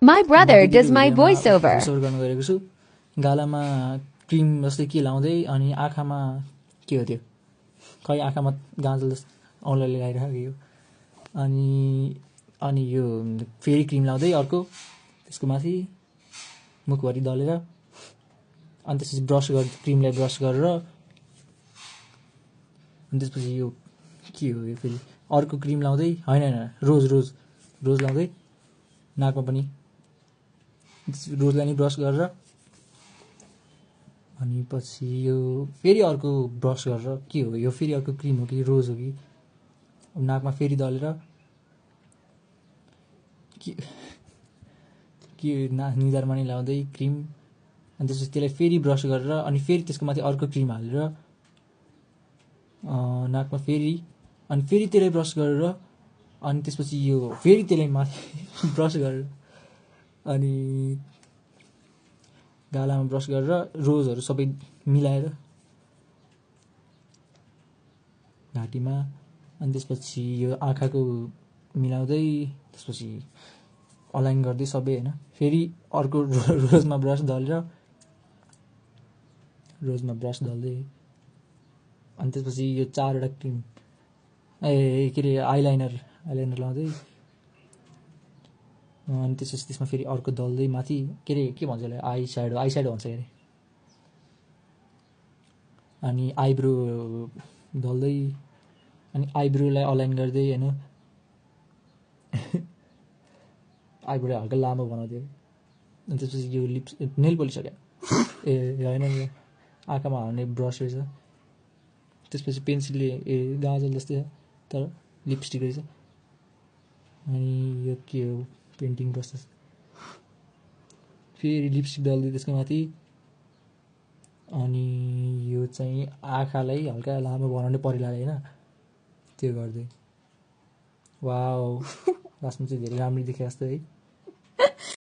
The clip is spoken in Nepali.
My brother does my voiceover. भोइसओभर गर्न गएको छु गालामा क्रिम जस्तै के लाउँदै अनि आँखामा के हो त्यो खै आँखामा गाजल जस्तो औँलाले लगाइरहेको यो अनि यो फेरि क्रिम लाउँदै अर्को त्यसको माथि मुखभरि दलेर अनि त्यसपछि ब्रस गर क्रिमलाई ब्रस गरेर अनि त्यसपछि यो के हो यो फेरि अर्को क्रिम लाउँदै होइन रोज लाउँदै नाकमा पनि रोजलाई नि ब्रस गरेर अनि पछि यो फेरि अर्को ब्रस गरेर के हो यो फेरि अर्को क्रिम हो कि रोज हो कि नाकमा फेरि दलेर के निधारमा नै लाउँदै क्रिम अनि त्यसपछि त्यसलाई फेरि ब्रस गरेर अनि फेरि त्यसको माथि अर्को क्रिम हालेर नाकमा फेरि अनि फेरि त्यसलाई ब्रस गरेर अनि त्यसपछि यो फेरि त्यसलाई माथि ब्रस गरेर अनि गालामा ब्रस गरेर रोजहरू सबै मिलाएर घाँटीमा अनि त्यसपछि यो आँखाको मिलाउँदै त्यसपछि अलाइन गर्दै सबै होइन फेरि अर्को रोजमा ब्रस दल्दै अनि त्यसपछि यो 4वटा क्रिम के अरे आइलाइनर लाउँदै अनि त्यसपछि त्यसमा फेरि अर्को दल्दै माथि के अरे के भन्छ यसलाई आई स्याडो भन्छ अरे अनि आइब्रो दल्दै अनि आइब्रोलाई अलाइन गर्दै होइन आइब्रो हल्का लामो बनाउँदै अनि त्यसपछि यो लिप्स नेल पोलिस क्या ए होइन यो आँखामा हाल्ने ब्रस रहेछ त्यसपछि पेन्सिलले गाजल जस्तै छ तर लिपस्टिक रहेछ अनि यो के हो पेन्टिङ ब्रस फेरि लिपस्टिक दल्दै त्यसको माथि अनि यो चाहिँ आँखालाई हल्का लामो बनाउने परिलाले होइन त्यो गर्दै वाउ लास्टमा चाहिँ धेरै राम्रो देखे जस्तो है।